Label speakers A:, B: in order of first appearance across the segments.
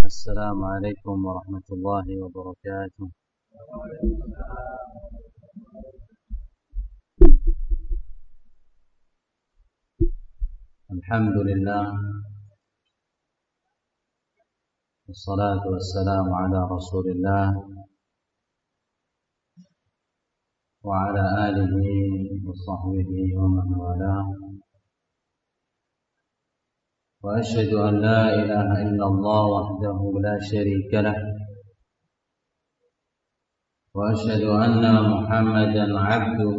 A: السلام عليكم ورحمة الله وبركاته. الحمد لله والصلاة والسلام على رسول الله وعلى آله وصحبه ومن والاه، وأشهد أن لا إله إلا الله وحده لا شريك له، وأشهد أن محمدا عبده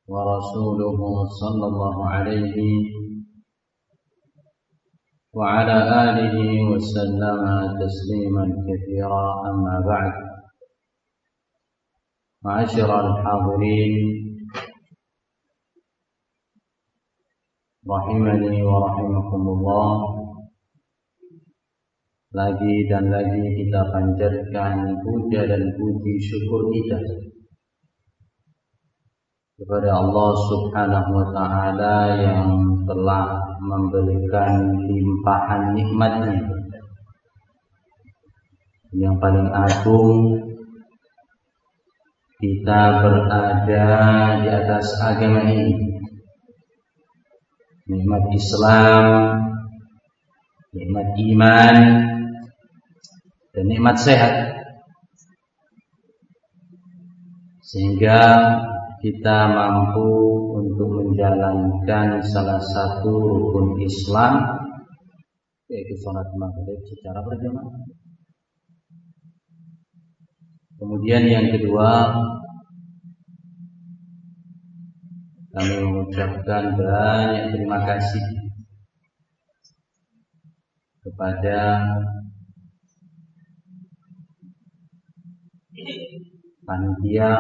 A: ورسوله صلى الله عليه وعلى آله وسلم تسليما كثيرا. أما بعد، معاشر الحاضرين rahimani wa rahimakumullah, lagi dan lagi kita panjatkan puja dan puji syukur kita kepada Allah Subhanahu wa ta'ala yang telah memberikan limpahan nikmatnya. Yang paling agung, kita berada di atas agama ini, nikmat Islam, nikmat iman, dan nikmat sehat, sehingga kita mampu untuk menjalankan salah satu rukun Islam, yaitu sholat maghrib secara berjamaah. Kemudian yang kedua, kami mengucapkan banyak terima kasih kepada panitia,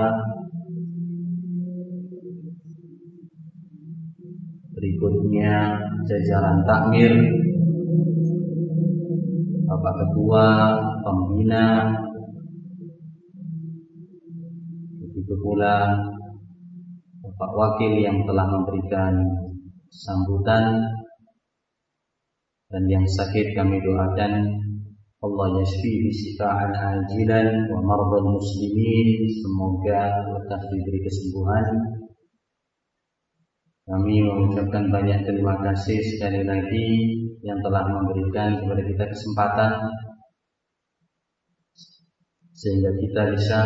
A: berikutnya jajaran takmir, Bapak Ketua, Pembina, begitu pula Bapak Wakil yang telah memberikan sambutan, dan yang sakit kami doakan Allah yashfihi shifaan ajilan wa mardal muslimin, semoga lekas diberi kesembuhan. Kami mengucapkan banyak terima kasih sekali lagi yang telah memberikan kepada kita kesempatan sehingga kita bisa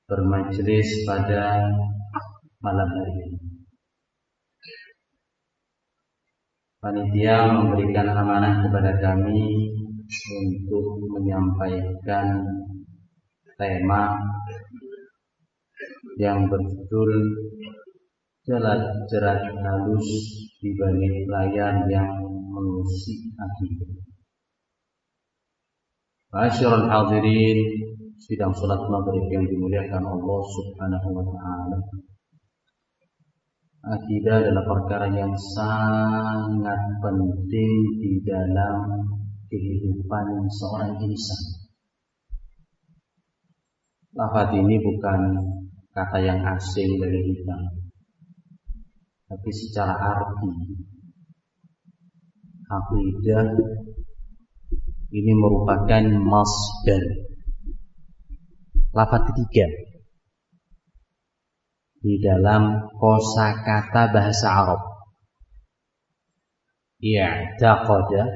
A: bermajelis pada malam hari ini. Panitia memberikan amanah kepada kami untuk menyampaikan tema yang berjudul jerat halus di balik layar yang mengusik akibat. Ma'asyiral hadirin, sidang salat maghrib yang dimuliakan Allah Subhanahu wa ta'ala. Akidah adalah perkara yang sangat penting di dalam kehidupan seorang insan. Lafaz ini bukan kata yang asing dari kita, tapi secara arti akidah ini merupakan masdar, lafaz ketiga di dalam kosakata bahasa Arab. I'taqada,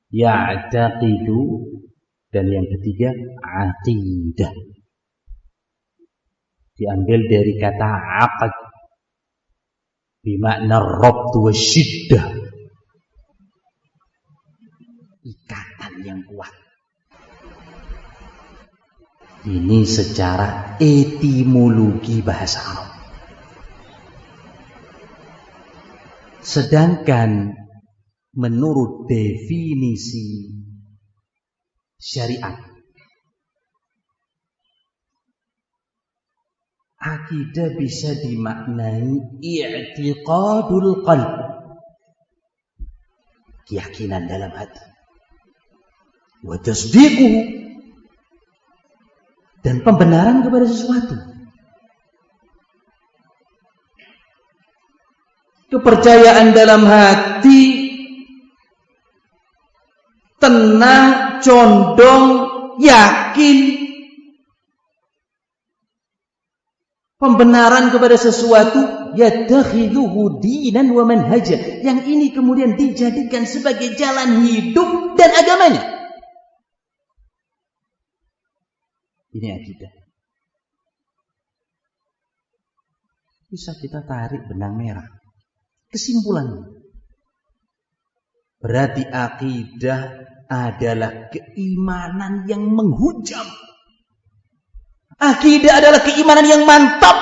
A: ya'taqidu, dan yang ketiga aqidah. Diambil dari kata aqad bimakna rabt wa syiddah, ikatan yang kuat. Ini secara etimologi bahasa Arab. Sedangkan menurut definisi syariat, akidah bisa dimaknai i'tiqadul qalb, keyakinan dalam hati, wa tasdiquhu, dan pembenaran kepada sesuatu. Kepercayaan dalam hati
B: tenang, condong, yakin. Pembenaran kepada sesuatu, yattakhidhuhu dinan wa manhaja. Yang ini kemudian dijadikan sebagai jalan hidup dan agamanya. Ini akidah. Bisa kita tarik benang merah. Kesimpulannya, berarti akidah adalah keimanan yang menghujam. Akidah adalah keimanan yang mantap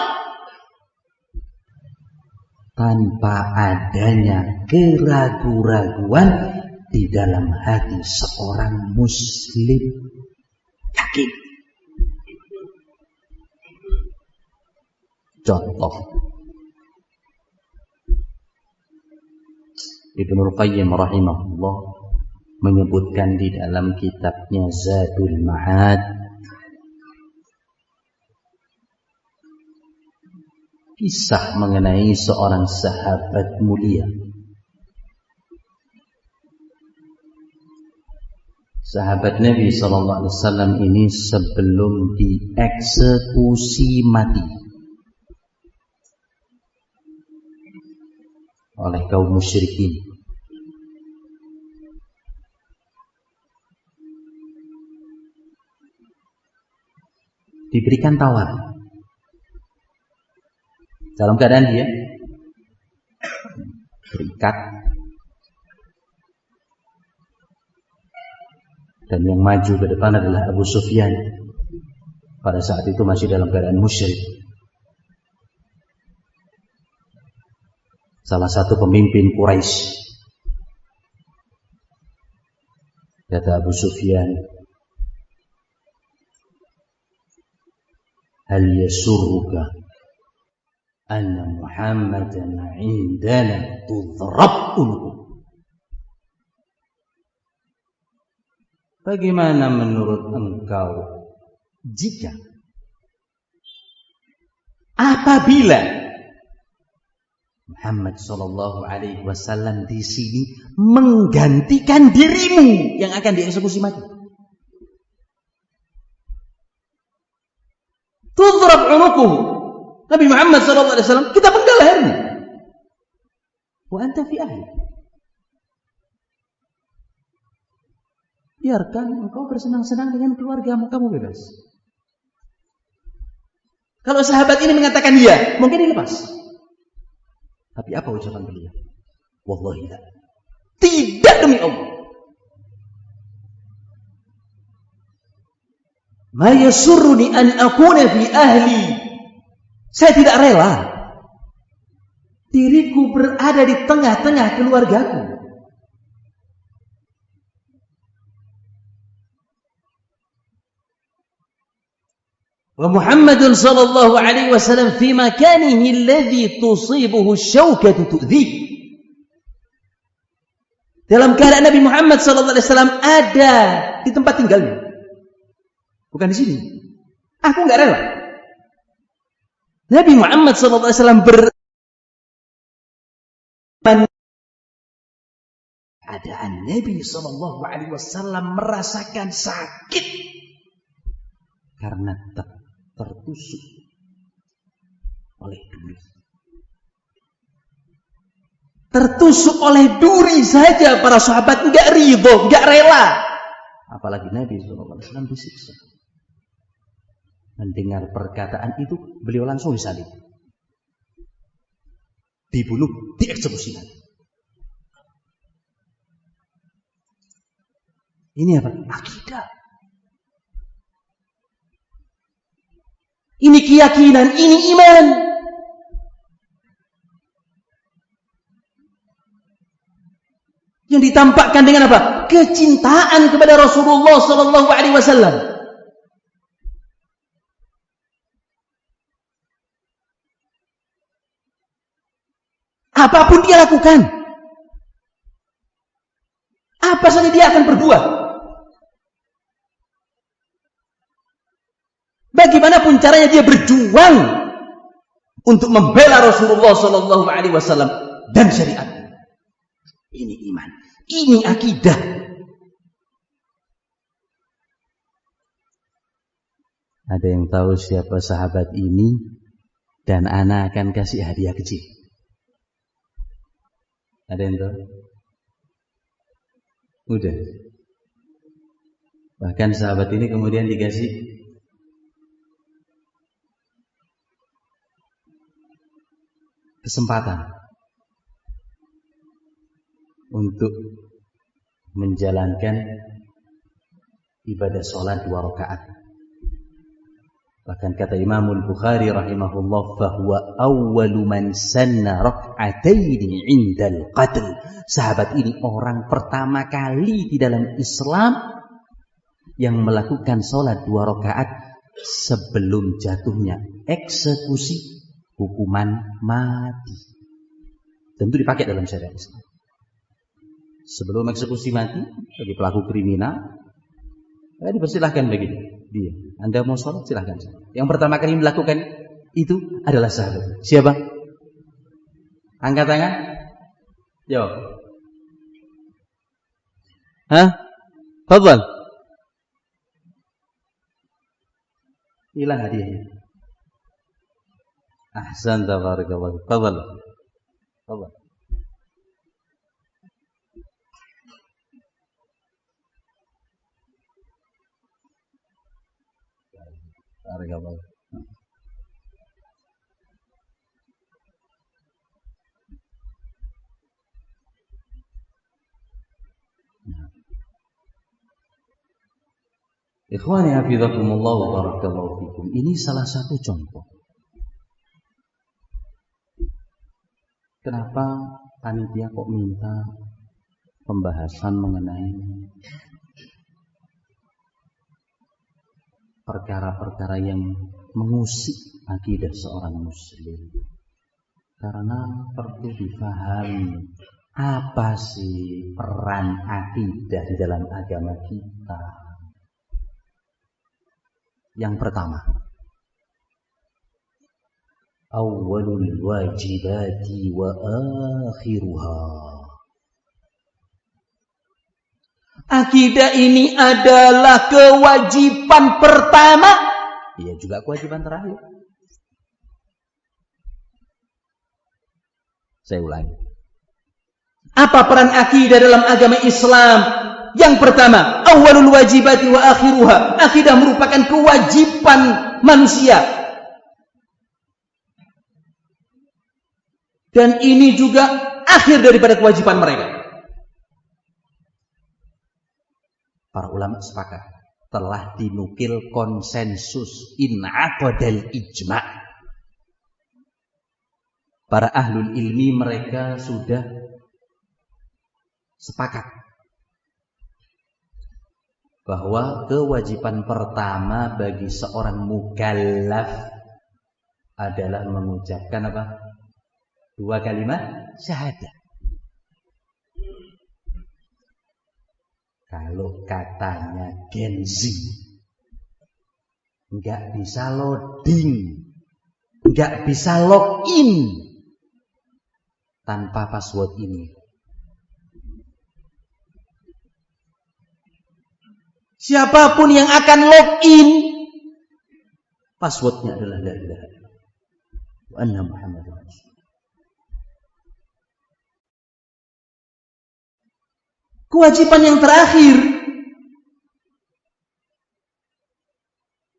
B: tanpa adanya keraguan-raguan di dalam hati seorang muslim. Yakin. Contoh, Ibnul Qayyim rahimahullah menyebutkan di dalam kitabnya Zadul Ma'ad kisah mengenai seorang sahabat mulia. Sahabat Nabi SAW ini sebelum dieksekusi mati oleh kaum musyrikin, diberikan tawar dalam keadaan dia terikat dan yang maju ke depan adalah Abu Sufyan. Pada saat itu masih dalam keadaan musyrik, salah satu pemimpin Quraisy. Kata Abu Sufyan, hal yasurruka anna Muhammadan indana tudrab unukum. Bagaimana menurut engkau jika apabila Muhammad sallallahu alaihi wasallam di sini menggantikan dirimu yang akan dieksekusi mati? Tudrab unukum. Nabi Muhammad SAW kita penggal lehernya. Wa anta fi ahli. Biarkan engkau bersenang-senang dengan keluargamu, kamu bebas. Kalau sahabat ini mengatakan iya, mungkin dilepas. Tapi apa ucapan beliau? Wallahi la. Tidak, demi Allah. Ma yasurruni an akuna fi ahli. Saya tidak rela diriku berada di tengah-tengah keluargaku. Wa Muhammadun sallallahu alaihi wasallam fi makanihi alladhi tusibuhu syaukatu tu'dhi. Dalam keadaan Nabi Muhammad sallallahu alaihi wasallam ada di tempat tinggalnya. Bukan di sini. Aku enggak rela. Nabi Muhammad SAW keadaan Nabi SAW merasakan sakit karena tertusuk oleh duri. Tertusuk oleh duri saja para sahabat enggak ridho, enggak rela. Apalagi Nabi SAW disiksa. Mendengar perkataan itu, beliau langsung disalib, dibunuh, dieksekusi. Ini apa? Akidah. Ini keyakinan, ini iman. Yang ditampakkan dengan apa? Kecintaan kepada Rasulullah sallallahu alaihi wasallam. Apapun dia lakukan, apa saja dia akan berbuat. Bagaimanapun caranya dia berjuang untuk membela Rasulullah sallallahu alaihi wasallam dan syariat. Ini iman, ini akidah. Ada yang tahu siapa sahabat ini? Dan ana akan kasih hadiah kecil. Ada yang tahu? Udah. Bahkan sahabat ini kemudian dikasih kesempatan untuk menjalankan ibadah sholat 2 rakaat. Bahkan kata Imamul Bukhari rahimahullah, fahuwa awwalu man sanna rak'ataini 'indal qatl. Sahabat ini orang pertama kali di dalam Islam yang melakukan sholat 2 rakaat sebelum jatuhnya eksekusi hukuman mati. Tentu dipakai dalam syariat Islam. Sebelum eksekusi mati bagi pelaku kriminal, dipersilahkan begitu. Dia, Anda mau sholat silahkan. Yang pertama kali melakukan itu adalah sahabat. Siapa? Angkat tangan. Jawab. Hah? Fadhal. Hilang hadiahnya. Ahsan, tabarakallah. Fadhal. Fadhal. Barakallah. Ikhwani hafizakumullah wa barakallahu fikum. Ini salah satu contoh. Kenapa panitia kok minta pembahasan mengenai perkara-perkara yang mengusik akidah seorang muslim? Karena perlu difahami apa sih peran akidah di dalam agama kita. Yang pertama, awwalul wajibati wa akhiruha. Akidah ini adalah kewajiban pertama, ia juga kewajiban terakhir. Saya ulangi. Apa peran akidah dalam agama Islam? Yang pertama, awwalul wajibati wa akhiruha. Akidah merupakan kewajiban manusia. Dan ini juga akhir daripada kewajiban mereka. Para ulama sepakat, telah dinukil konsensus in'aqadal ijma'. Para ahlul ilmi mereka sudah sepakat bahwa kewajiban pertama bagi seorang mukallaf adalah mengucapkan apa? 2 kalimat syahadat. Kalau katanya Gen Z nggak bisa loading, nggak bisa login tanpa password ini. Siapapun yang akan login, passwordnya adalah la ilaha illallah wa anna Muhammadar Rasulullah. Kewajiban yang terakhir.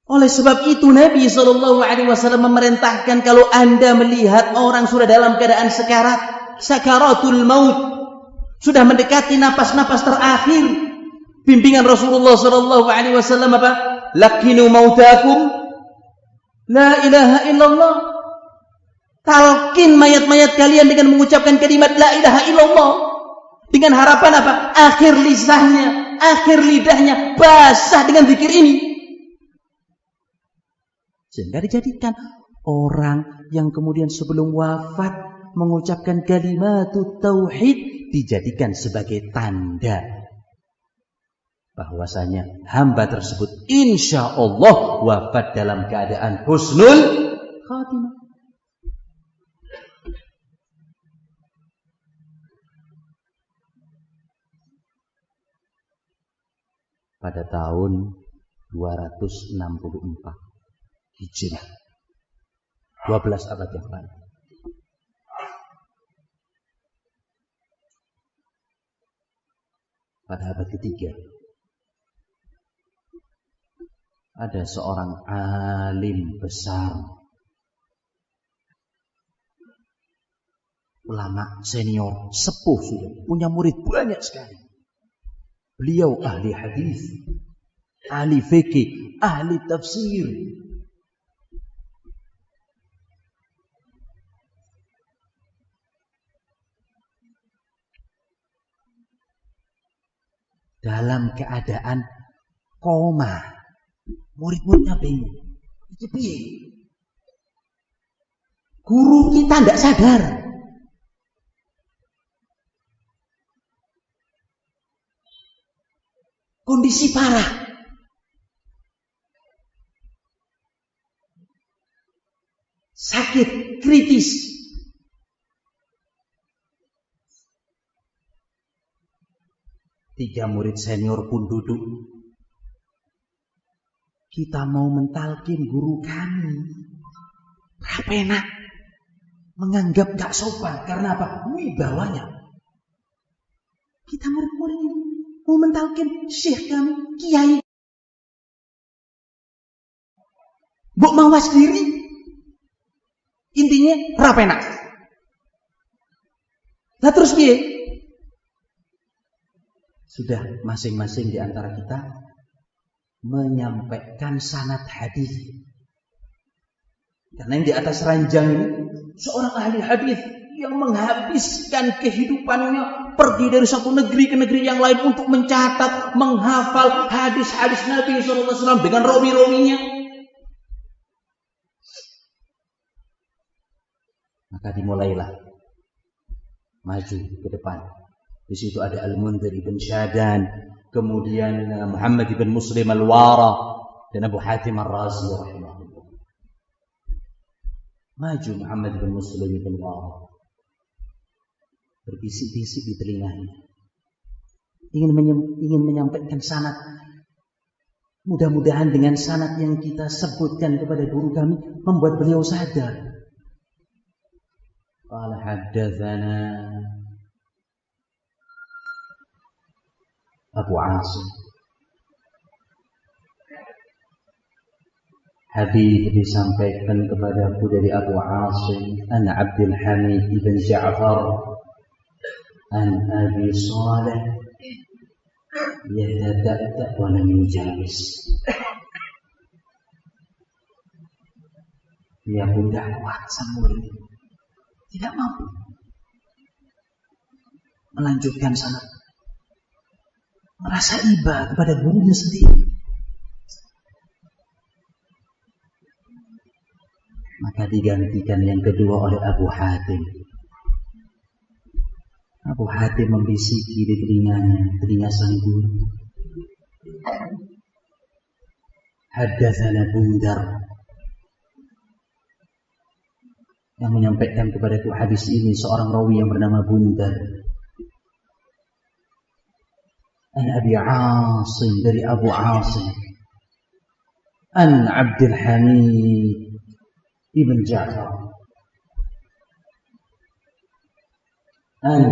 B: Oleh sebab itu Nabi SAW memerintahkan kalau Anda melihat orang sudah dalam keadaan sekarat, sakaratul maut, sudah mendekati napas-napas terakhir, bimbingan Rasulullah SAW apa? Lakinu mautakum la ilaha illallah. Talqin mayat-mayat kalian dengan mengucapkan kalimat la ilaha illallah. Dengan harapan apa? Akhir lisannya, akhir lidahnya basah dengan zikir ini. Sehingga dijadikan orang yang kemudian sebelum wafat mengucapkan kalimatut tauhid dijadikan sebagai tanda bahwasanya hamba tersebut insya Allah wafat dalam keadaan husnul khatimah. Pada tahun 264 Hijrah. 12 abad yang lalu. Pada abad ketiga ada seorang alim besar, ulama senior, sepuh sudah, punya murid banyak sekali. Beliau ahli hadis, ahli fikih, ahli tafsir. Dalam keadaan koma, murid-muridnya bingung. Iki piye? Guru kita tidak sadar. Kondisi parah. Sakit kritis. Tiga murid senior pun duduk. Kita mau mentalkin guru kami. Berapa enak. Menganggap gak sopan. Karena apa? Wibawanya. Kita murid-murid ini mau mentalkin syekh kami, kiai. Mbok mawas diri. Intinya berapa enak. Nah terus piye? Sudah masing-masing di antara kita menyampaikan sanad hadis. Karena yang di atas ranjang ini seorang ahli hadis yang menghabiskan kehidupannya pergi dari satu negeri ke negeri yang lain untuk mencatat, menghafal hadis-hadis Nabi SAW dengan rawi-rawinya. Maka dimulailah maju ke depan. Di situ ada Al-Mundhir ibn Syadan, kemudian Muhammad ibn Muslim Al-Wara dan Abu Hatim Ar-Razi rahimahullah. Maju Muhammad ibn Muslim ibn Wara, berbisik-bisik di telinganya, ingin menyampaikan sanad. Mudah-mudahan dengan sanad yang kita sebutkan kepada guru kami membuat beliau sadar. Qala haddatsana Abu Asim. Hadis disampaikan kepadaku dari Abu Asim, an Abdul Hamid ibn Ja'far, an Abi Salih, yatada'da wa lam yujalis. Dia mudah kuat sang murid, tidak mampu melanjutkan sanad. Merasa iba kepada gurunya sendiri. Maka digantikan yang kedua oleh Abu Hatim. Abu Hatim membisiki di telinga sang guru. Haddatsana Bundar. Yang menyampaikan kepadaku hadis ini seorang rawi yang bernama Bundar. An Abi Asim, dari Abu Asim. An Abdul Hamid ibn Ja'far. An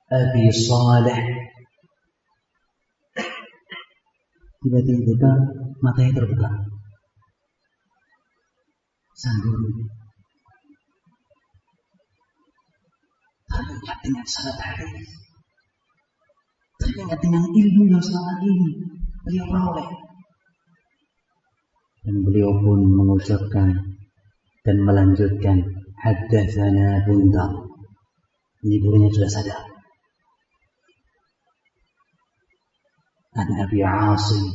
B: Abi Salih. Tiba-tiba matanya terbuka. Sang guru teringat dengan sanad hadis, teringat dengan ilmu yang selama ini beliau peroleh, dan beliau pun mengucapkan dan melanjutkan haddatsana Bundar. Ini gurunya sudah sadar. An Abi Asim,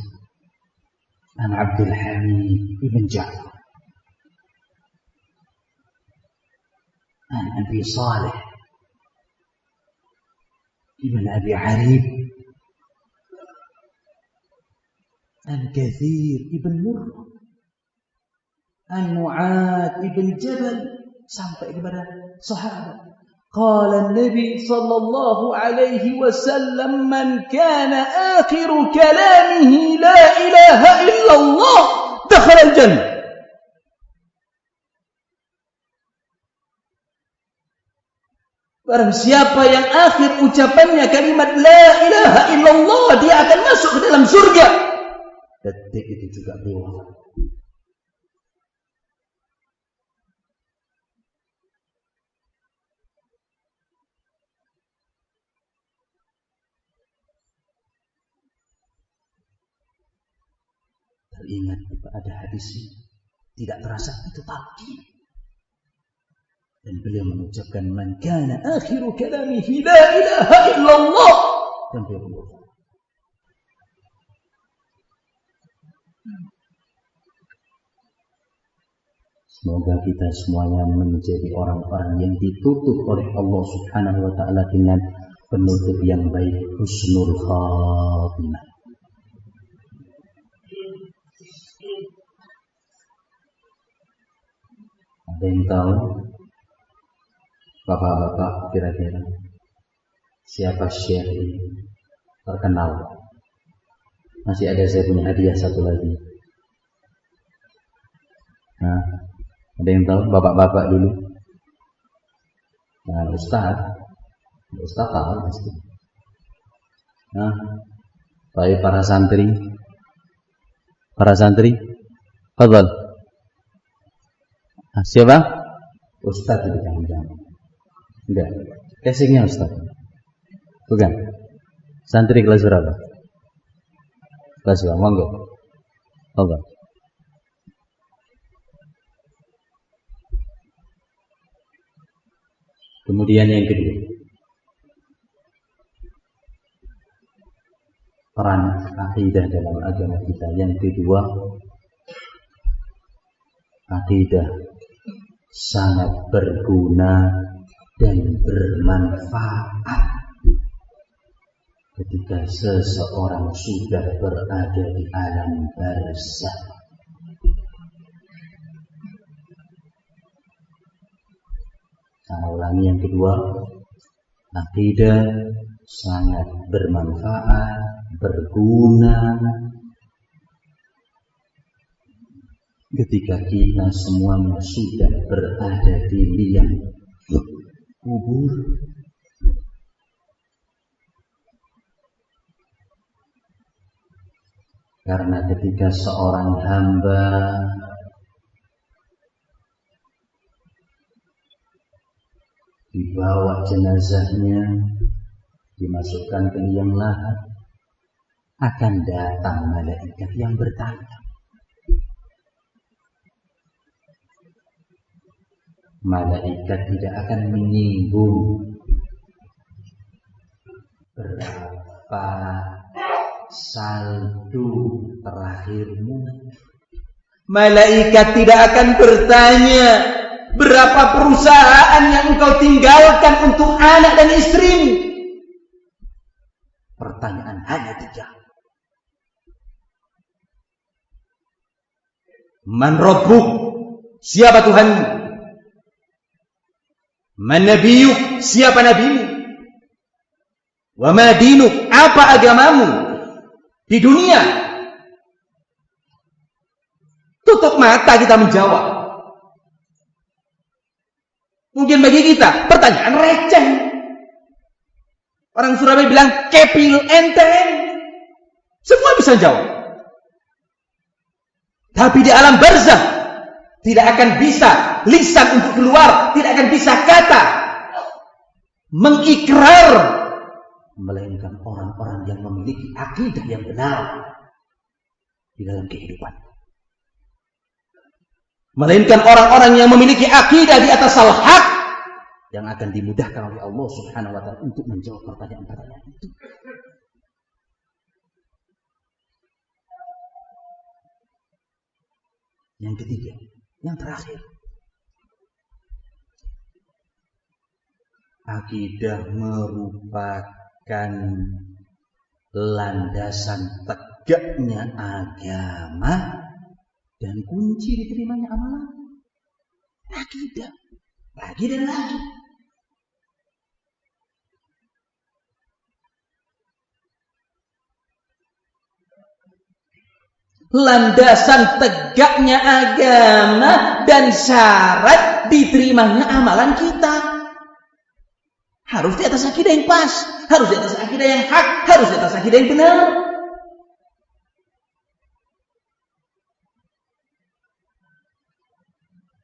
B: an Abdul Hamid ibn Ja'far, an Abi Salih ibn Abi Arib, an Kathir ibn Murrah, an Mu'ad ibn Jabal, sampai kepada sahabat Qala Nabi sallallahu alaihi wasallam, man kana akhiru kalamihi la ilaha illallah dakhala al-jannah. Barang siapa yang akhir ucapannya kalimat la ilaha illallah, dia akan masuk ke dalam surga. Detik itu juga beliau wafat. Teringat ada hadis tidak terasa itu talqin. Dan beliau mengucapkan man kana akhiru kalamihi la ilaha illallah, dan beliau wafat. Semoga kita semuanya menjadi orang-orang yang ditutup oleh Allah Subhanahu wa taala dengan penutup yang baik, husnul khatimah. Ada yang tahu, bapak-bapak, kira-kira siapa syekh ini? Terkenal. Masih ada, saya punya hadiah satu lagi. Nah, ada yang tahu? Bapak-bapak dulu. Nah, Ustaz tahu pasti. Nah, baik para santri, fadhal. Siapa? Ustaz itu jangan. Enggak. Casingnya Ustaz. Bukan. Santri kelas berapa? Kelas berapa? Monggo. Monggo. Kemudian yang kedua, peran akidah dalam agama kita. Yang kedua, akidah sangat berguna dan bermanfaat ketika seseorang sudah berada di alam barzakh. Saya ulangi, yang kedua, akidah sangat bermanfaat, berguna ketika kita semuanya sudah berada di liang kubur. Karena ketika seorang hamba dibawa jenazahnya, dimasukkan ke liang lahat, akan datang malaikat yang bertanya. Malaikat tidak akan menyinggung berapa saldo terakhirmu. Malaikat tidak akan bertanya berapa perusahaan yang engkau tinggalkan untuk anak dan istrimu. Pertanyaan hanya 3. Man rabbuk? Siapa Tuhanmu? Man nabiyuk? Siapa nabimu? Wa ma dinuk? Apa agamamu di dunia? Tutup mata kita menjawab. Mungkin bagi kita pertanyaan receh. Orang Surabaya bilang kepil enteng. Semua bisa jawab. Tapi di alam barzakh tidak akan bisa lisan untuk keluar, tidak akan bisa kata mengikrar, melainkan orang-orang yang memiliki akidah yang benar di dalam kehidupan. Melainkan orang-orang yang memiliki akidah di atas al-haq yang akan dimudahkan oleh Allah Subhanahu wa taala untuk menjawab pertanyaan-pertanyaan itu. Yang ketiga, yang terakhir, akidah merupakan landasan tegaknya agama dan kunci diterimanya amalan. Akidah lagi dan lagi. landasan tegaknya agama dan syarat diterimanya amalan kita. Harus di atas akidah yang pas, harus di atas akidah yang hak, harus di atas akidah yang benar.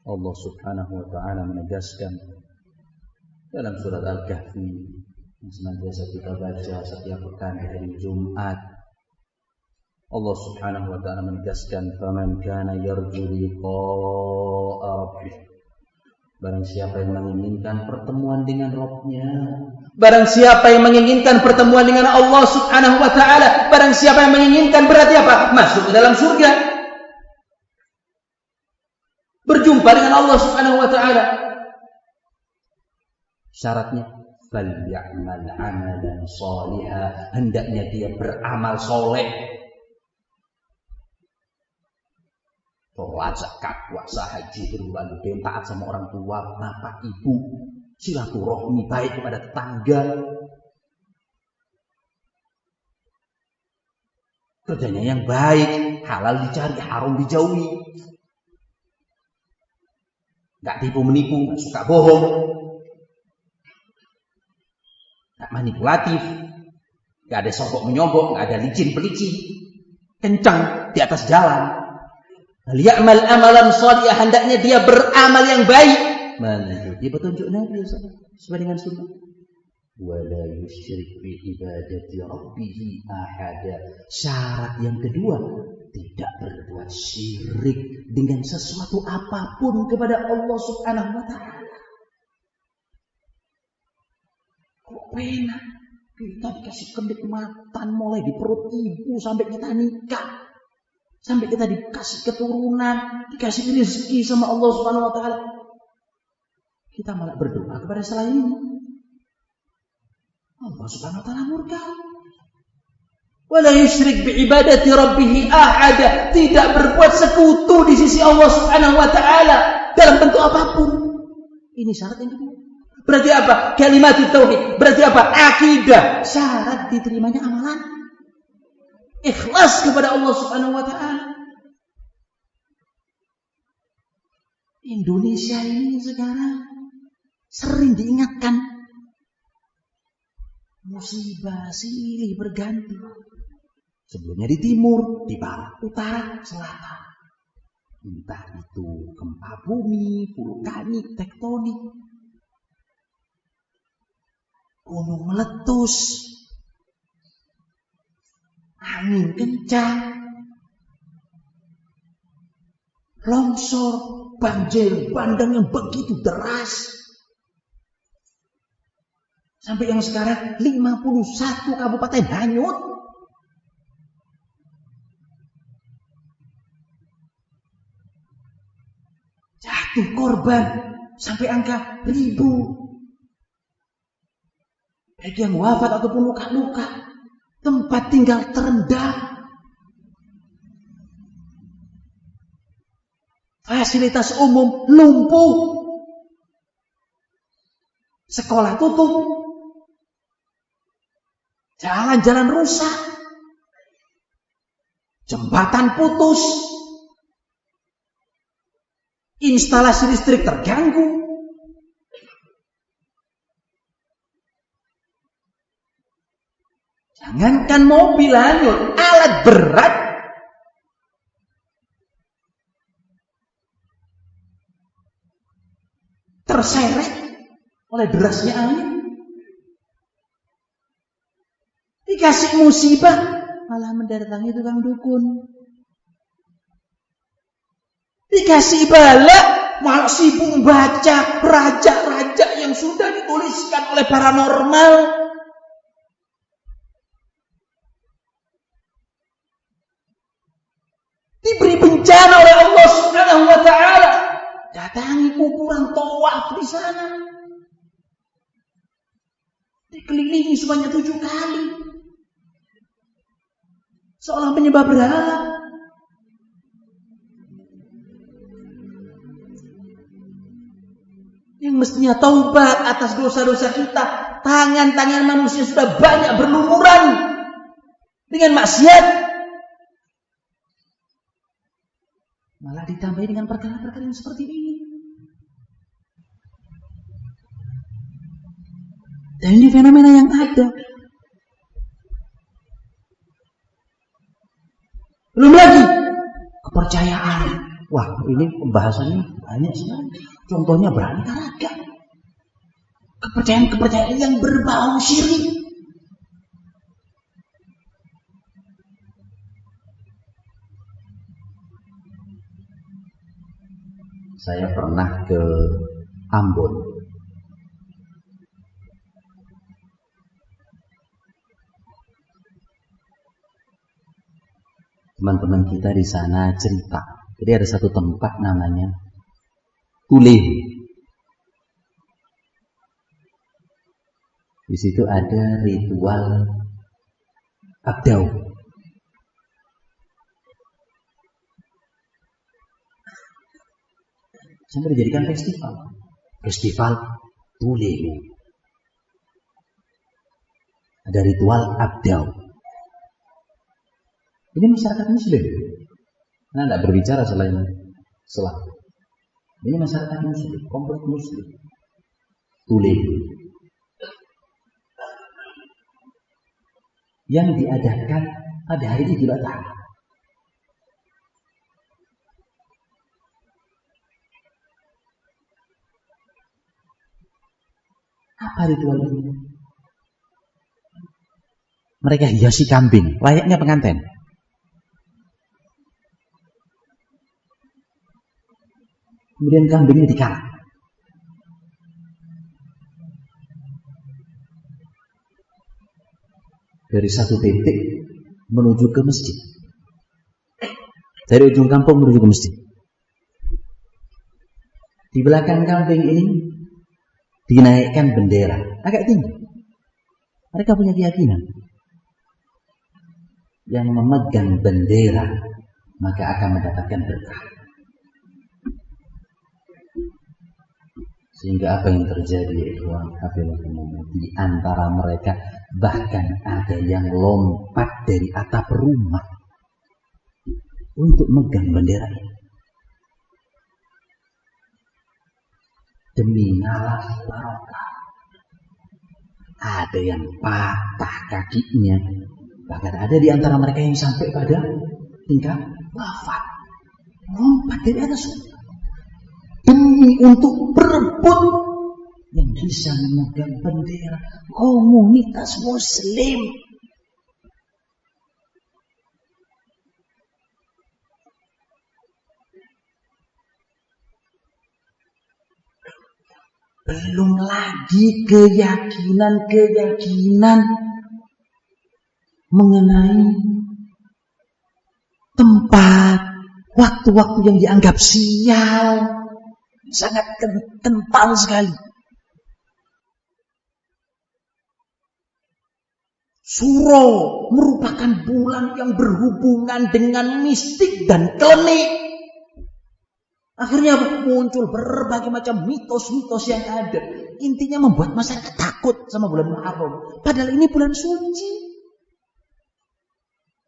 B: Allah Subhanahu wa taala menegaskan dalam surat Al-Kahfi yang senantiasa kita baca setiap pekan di hari Jumat. Allah Subhanahu wa taala menegaskan, "Faman kana yarju liqa'a rabbih." Barang siapa yang menginginkan pertemuan dengan Rabb-Nya, barang siapa yang menginginkan pertemuan dengan Allah Subhanahu wa taala, barang siapa yang menginginkan berarti apa? Masuk ke dalam surga. Berjumpa dengan Allah Subhanahu wa taala. Syaratnya falyamal amalan shaliha, hendaknya dia beramal soleh. Sholat, zakat, puasa, haji, berwalidain, taat sama orang tua, bapak, ibu, silaturahmi baik kepada tetangga, kerjanya yang baik, halal dicari, haram dijauhi, nggak tipu menipu, nggak suka bohong, nggak manipulatif, nggak ada sogok menyogok, nggak ada licin pelicin, kencang di atas jalan. Liya'mal amalan shalihah, hendaknya dia beramal yang baik mengikuti petunjuk Nabi sesuai dengan sunnah. Wala yusyrik bi ibadati rabbih ahada. Syarat yang kedua, tidak berbuat syirik dengan sesuatu apapun kepada Allah Subhanahu wa taala. Kok enak kita dikasih kenikmatan mulai di perut ibu sampai kita nikah, sampai kita dikasih keturunan, dikasih rezeki sama Allah Subhanahu wa taala. Kita malah berdoa kepada selain Allah Subhanahu wa taala murka. Wala yusyrik bi ibadati rabbih ahada, tidak berbuat sekutu di sisi Allah Subhanahu wa taala dalam bentuk apapun. Ini syarat yang kedua. Berarti apa? Kalimat tauhid. Berarti apa? Akidah. Syarat diterimanya amalan. Ikhlas kepada Allah Subhanahu wa taala. Indonesia ini sekarang sering diingatkan musibah silih berganti. Sebelumnya di timur, di barat, utara, selatan. Entah itu gempa bumi, vulkanik, tektonik, gunung meletus, angin kencang, longsor, banjir bandang yang begitu deras. Sampai yang sekarang 51 kabupaten hanyut. Jatuh korban sampai angka 1000. Baik yang wafat ataupun luka-luka. Tempat tinggal terendam. Fasilitas umum lumpuh. Sekolah tutup. Jalan-jalan rusak. Jembatan putus. Instalasi listrik terganggu. Jangankan mobil hanyut, alat berat terseret oleh derasnya angin. Dikasih musibah, malah mendatangi tukang dukun. Dikasih bala, malah sibuk membaca raja-raja yang sudah dituliskan oleh paranormal. Diberi bencana oleh Allah Subhanahu wa taala. Datangi kuburan, tawaf di sana. Dikelilingi sebanyak 7 kali. Seolah penyembah berhala. Yang mestinya taubat atas dosa-dosa kita, tangan-tangan manusia sudah banyak berlumuran dengan maksiat. Malah ditambahi dengan perkara-perkara yang seperti ini. Dan ini fenomena yang ada. Belum lagi kepercayaan. Wah, ini pembahasannya banyak sekali. Contohnya beraneka ragam. Kepercayaan yang berbau syirik. Saya pernah ke Ambon. Teman-teman kita di sana cerita. Jadi ada satu tempat namanya Tuleh. Di situ ada ritual abdau. Sampai dijadikan festival. Festival Tuleh. Ada ritual abdau. Ini masyarakat muslim. Nah, tidak berbicara selain Islam. Ini masyarakat muslim, komplek muslim. Tuleh. Yang diadakan pada hari Idul Adha. Apa ritual ini? Mereka hiasi kambing, layaknya pengantin. Kemudian kambingnya dikarat. Dari satu titik menuju ke masjid. Dari ujung kampung menuju ke masjid. Di belakang kambing ini dinaikkan bendera agak tinggi. Mereka punya keyakinan yang memegang bendera maka akan mendapatkan berkah. Sehingga apa yang terjadi di antara mereka bahkan ada yang lompat dari atap rumah untuk megang bendera ini. Demi ngalah barokah. Ada yang patah kakinya. Bahkan ada di antara mereka yang sampai pada tingkat wafat. Lompat dari atas demi untuk berebut yang bisa memegang bendera komunitas muslim. Belum lagi keyakinan mengenai tempat, waktu-waktu yang dianggap sial. Sangat kental sekali. Suro merupakan bulan yang berhubungan dengan mistik dan klinik. Akhirnya muncul berbagai macam mitos-mitos yang ada. Intinya membuat masyarakat takut sama bulan Muharram. Padahal ini bulan suci.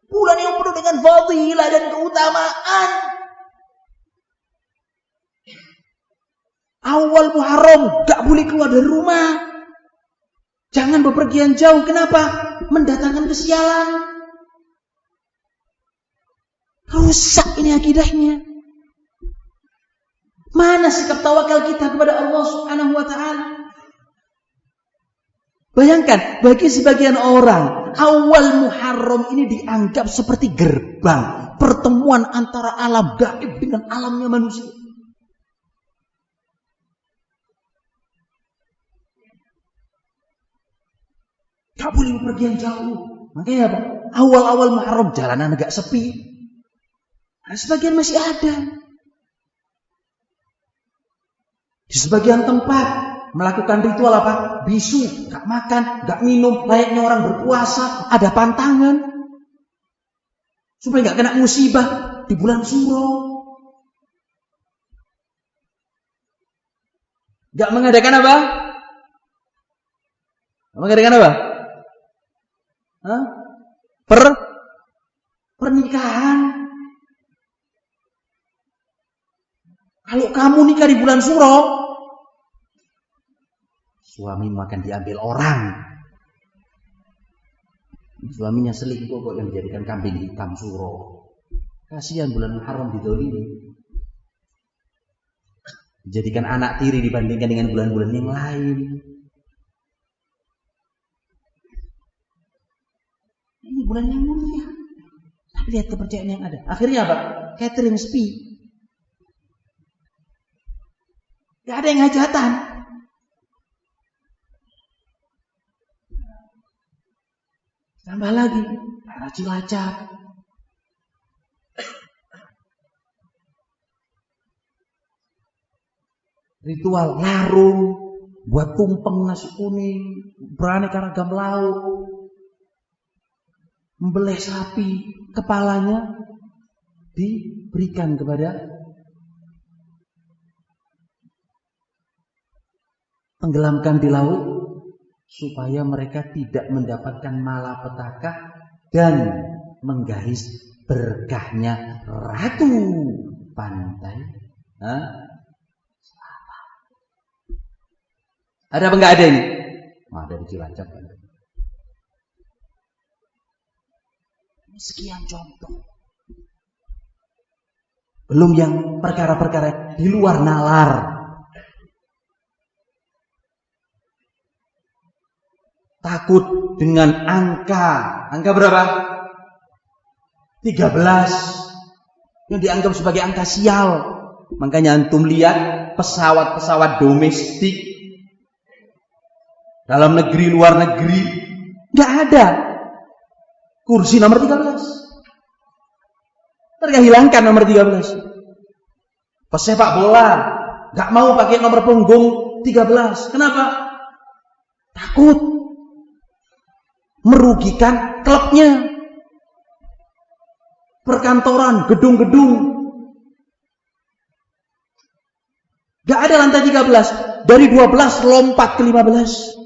B: Bulan yang penuh dengan fadilah dan keutamaan. Awal Muharram gak boleh keluar dari rumah. Jangan bepergian jauh. Kenapa? Mendatangkan kesialan. Rusak ini akidahnya. Mana sikap tawakal kita kepada Allah Subhanahu wa ta'ala? Bayangkan, bagi sebagian orang, awal Muharram ini dianggap seperti gerbang pertemuan antara alam gaib dengan alamnya manusia. Gak boleh bepergian jauh. Makanya apa? Awal-awal Muharram jalanan agak sepi. Nah, sebagian masih ada. Di sebagian tempat melakukan ritual apa? Bisu, gak makan, gak minum, layaknya orang berpuasa, ada pantangan. Supaya gak kena musibah di bulan Suro. Gak mengadakan apa? Mengadakan apa? Pernikahan. Kalau kamu nikah di bulan Suro, suamimu akan diambil orang. Suaminya selingkuh kok yang menjadikan kambing hitam Suro. Kasihan bulan Muharram didolimi. Jadikan anak tiri dibandingkan dengan bulan-bulan yang lain. Ini bulan yang mulia. Tapi lihat kepercayaan yang ada. Akhirnya apa? Catering sepi. Gak ada yang hajatan. Tambah lagi, arah Cilacap. Ritual larung, buat tumpeng nasi kuning, beraneka ragam lauk, membeleh sapi, kepalanya diberikan kepada tenggelamkan di laut supaya mereka tidak mendapatkan malapetaka dan menggaris berkahnya ratu pantai. Ada apa enggak ada ini? Ada di Cilacap. Sekian contoh. Belum yang perkara-perkara di luar nalar. Takut dengan angka. Angka berapa? 13. Yang dianggap sebagai angka sial. Makanya antum lihat pesawat-pesawat domestik dalam negeri, luar negeri, nggak ada kursi nomor 13. Mereka hilangkan nomor 13. Pesepak bola nggak mau pakai nomor punggung 13. Kenapa? Takut merugikan klubnya. Perkantoran, gedung-gedung, nggak ada lantai 13. Dari 12 lompat ke 15.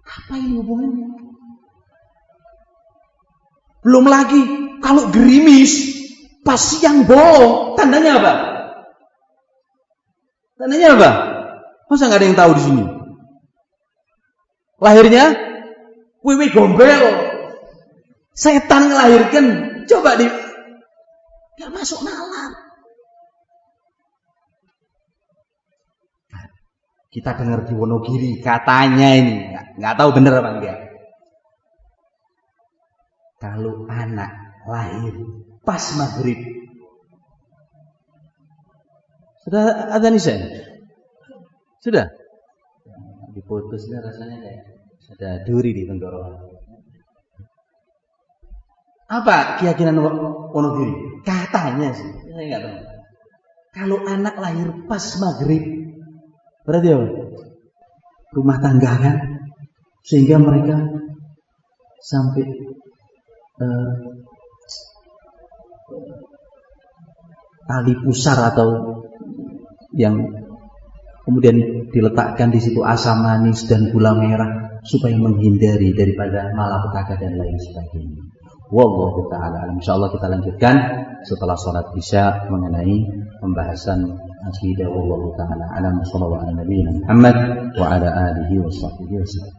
B: Apa ini hubungannya? Belum lagi kalau gerimis pas siang bolong, tandanya apa? Tandanya apa? Masa nggak ada yang tahu di sini? Lahirnya wiwi gombel, setan ngelahirkan. Coba nggak masuk nalar. Kita dengar di Wonogiri katanya ini, nggak tahu bener apa enggak. Kalau anak lahir pas maghrib, sudah ada nih saya, sudah diputusnya rasanya kayak ada duri di tenggorokan. Apa keyakinan Wonogiri? Katanya sih, saya nggak tahu. Kalau anak lahir pas maghrib, berarti apa? Rumah tangga kan? Sehingga mereka sampai tali pusar atau yang kemudian diletakkan di situ asam manis dan gula merah supaya menghindari daripada malapetaka dan lain sebagainya. Wallahu ta'ala alam. Insyaallah kita lanjutkan setelah sholat isya mengenai pembahasan akidah. Wallahu ta'ala alam. Sallallahu ala nabiyina Muhammad wa ala alihi wa sahbihi wasallam.